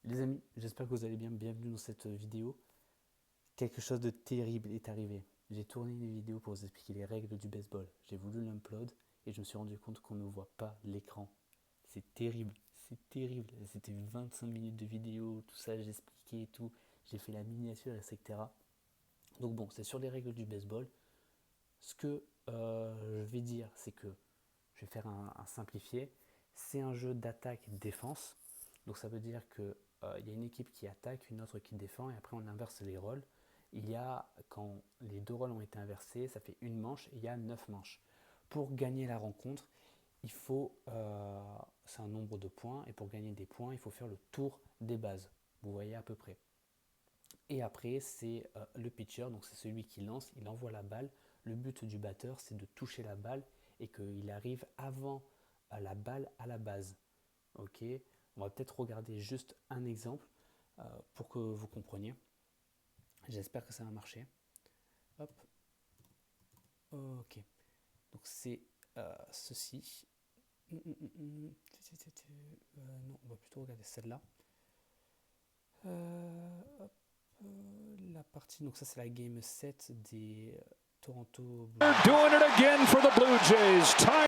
Les amis, j'espère que vous allez bien. Bienvenue dans cette vidéo. Quelque chose de terrible est arrivé. J'ai tourné une vidéo pour vous expliquer les règles du baseball. J'ai voulu l'upload et je me suis rendu compte qu'on ne voit pas l'écran. C'est terrible, c'est terrible. C'était 25 minutes de vidéo, tout ça, j'ai expliqué et tout. J'ai fait la miniature, etc. Donc bon, c'est sur les règles du baseball. Ce que je vais dire, c'est que je vais faire un simplifié. C'est un jeu d'attaque-défense. Donc ça veut dire que il y a une équipe qui attaque, une autre qui défend, et après on inverse les rôles. Il y a, quand les deux rôles ont été inversés, ça fait une manche, et il y a 9 manches. Pour gagner la rencontre, il faut, c'est un nombre de points, et pour gagner des points, il faut faire le tour des bases. Vous voyez à peu près. Et après, c'est le pitcher, donc c'est celui qui lance, il envoie la balle. Le but du batteur, c'est de toucher la balle et qu'il arrive avant la balle à la base. Ok, on va peut-être regarder juste un exemple pour que vous compreniez. J'espère que ça va marcher. Hop, ok. Donc c'est ceci. Non, on va plutôt regarder celle-là. Hop, la partie, donc ça c'est la game 7 des Toronto Blue Jays. Doing it again for the Blue Jays. Time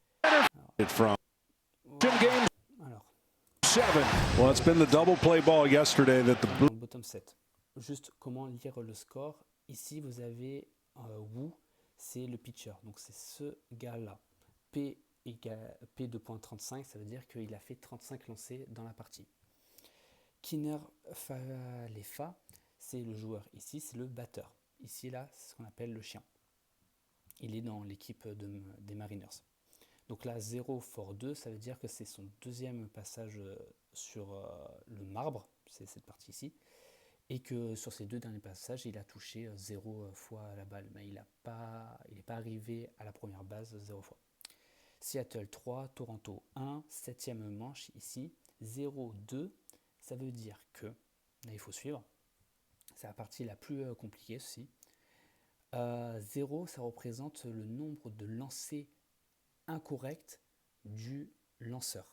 from game Alors, 7. Well, it's been the double play ball yesterday that the Blue. dans le bottom 7. Juste comment lire le score. Ici, vous avez Wu, c'est le pitcher. Donc, c'est ce gars-là. P égale P 2.35, ça veut dire qu'il a fait 35 lancés dans la partie. Kiner Falefa, c'est le joueur. Ici, c'est le batteur. Ici, là, c'est ce qu'on appelle le chien. Il est dans l'équipe des Mariners. Donc là, 0 for 2, ça veut dire que c'est son deuxième passage sur le marbre, c'est cette partie ici, et que sur ces deux derniers passages, il a touché 0 fois la balle, mais il n'est pas arrivé à la première base 0 fois. Seattle 3, Toronto 1, 7e manche ici, 0-2, ça veut dire que, là il faut suivre, c'est la partie la plus compliquée ceci, 0 ça représente le nombre de lancers incorrects du lanceur.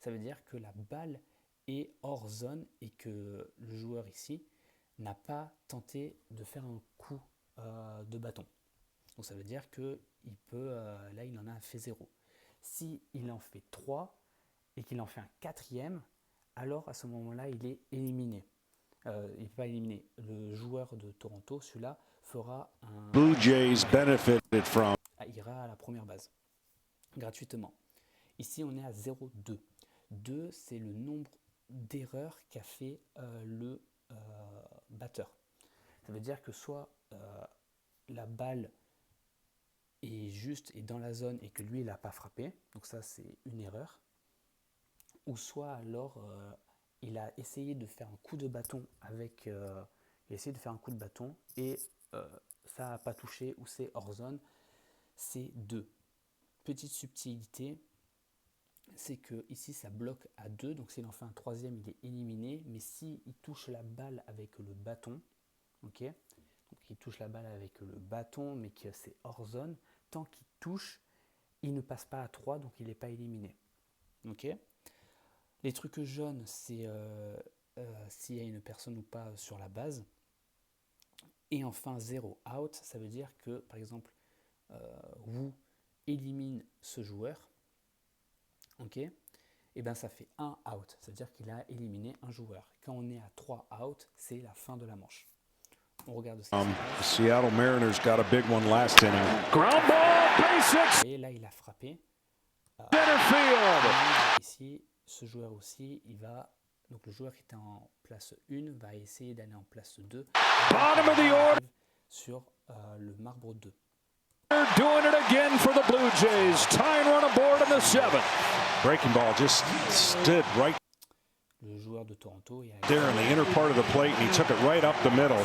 Ça veut dire que la balle est hors zone et que le joueur ici n'a pas tenté de faire un coup de bâton. Donc ça veut dire que il peut, là il en a fait 0. Si il en fait 3 et qu'il en fait un quatrième, alors à ce moment-là il est éliminé. Il n'est pas éliminé. Le joueur de Toronto, celui-là, fera un... Blue Jays benefited from. ira à la première base, gratuitement. Ici, on est à 0,2. 2, c'est le nombre d'erreurs qu'a fait le batteur. Ça veut dire que soit la balle est juste et dans la zone et que lui, il n'a pas frappé, donc ça, c'est une erreur, ou soit alors il a essayé de faire un coup de bâton avec... il a essayé de faire un coup de bâton et ça n'a pas touché ou c'est hors zone, c'est 2. Petite subtilité, c'est que ici ça bloque à 2, donc s'il en fait un troisième, il est éliminé, mais s'il touche la balle avec le bâton, ok, donc il touche la balle avec le bâton, mais que c'est hors zone, tant qu'il touche, il ne passe pas à 3, donc il n'est pas éliminé. Ok. Les trucs jaunes, c'est s'il y a une personne ou pas sur la base. Et enfin, 0 out, ça veut dire que, par exemple, Wu élimine ce joueur, ok, et bien ça fait 1 out, c'est-à-dire qu'il a éliminé un joueur. Quand on est à 3 out, c'est la fin de la manche. On regarde ce qui se passe. Seattle Mariners got a big one last inning. Ground ball, base hit. Et là, il a frappé. Center field. Ici, ce joueur aussi, il va... Donc le joueur qui était en place 1 va essayer d'aller en place 2. Bottom of the order. Sur le marbre 2. Doing it again for the Blue Jays. Tying run aboard in the 7th. Breaking ball just stood right Le joueur de Toronto, il a there in the inner part of the plate, and he took it right up the middle.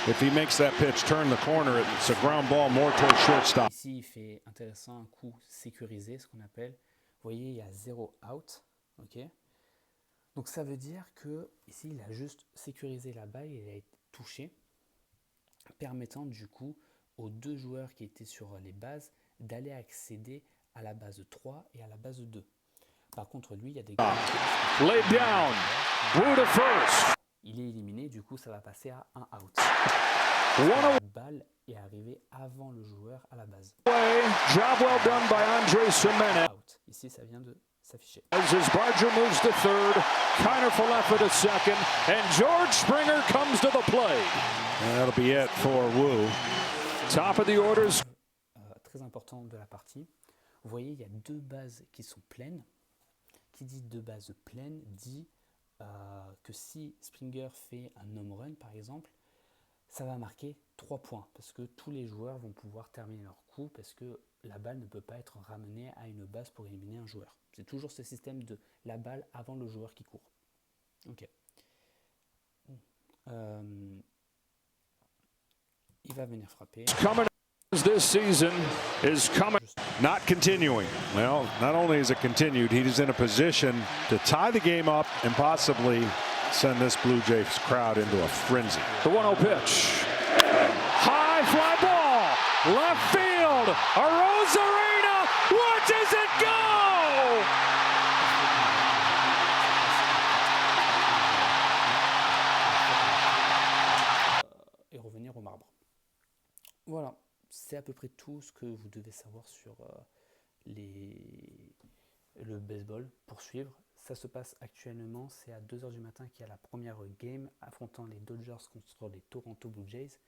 If he makes that pitch, turn the corner, it's a ground ball more towards shortstop. Ici, il fait intéressant un coup sécurisé, ce qu'on appelle. Vous voyez, il y a 0 out. Ok. Donc ça veut dire que ici, il a juste sécurisé la balle, il a été touché, permettant du coup aux deux joueurs qui étaient sur les bases d'aller accéder à la base 3 et à la base 2. Par contre, lui, il y a des Laid down. Wu to first. il est éliminé, du coup, ça va passer à un out. One La balle est arrivée avant le joueur à la base. away. Job well done by Andre Semenez. Out. Ici, ça vient de s'afficher. As Barger moves to third, Kiner Falefa to second, and George Springer comes to the plate. And that'll be it for Wu. Top of the orders. Très important de la partie. Vous voyez, il y a 2 bases qui sont pleines. Qui dit 2 bases pleines dit que si Springer fait un home run, par exemple, ça va marquer 3 points parce que tous les joueurs vont pouvoir terminer leur coup parce que la balle ne peut pas être ramenée à une base pour éliminer un joueur. C'est toujours ce système de la balle avant le joueur qui court. Ok. Il va venir frapper. This season is coming. Not continuing. Well, not only is it continued, he is in a position to tie the game up and possibly send this Blue Jays crowd into a frenzy. The 1-0 pitch. High fly ball. Left field. Arozarena. Where does it go? Et revenir au marbre. Voilà. C'est à peu près tout ce que vous devez savoir sur le baseball. Pour suivre, ça se passe actuellement, c'est à 2h du matin qu'il y a la première game affrontant les Dodgers contre les Toronto Blue Jays.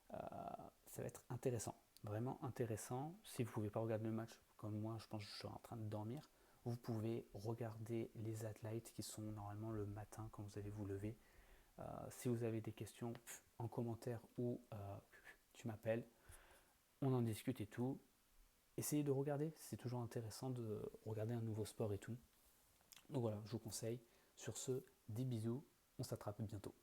Ça va être intéressant, vraiment intéressant. Si vous ne pouvez pas regarder le match, comme moi, je pense que je suis en train de dormir, vous pouvez regarder les highlights qui sont normalement le matin quand vous allez vous lever. Si vous avez des questions en commentaire ou tu m'appelles, on en discute et tout. Essayez de regarder, c'est toujours intéressant de regarder un nouveau sport et tout. Donc voilà, je vous conseille. Sur ce, des bisous, on s'attrape bientôt.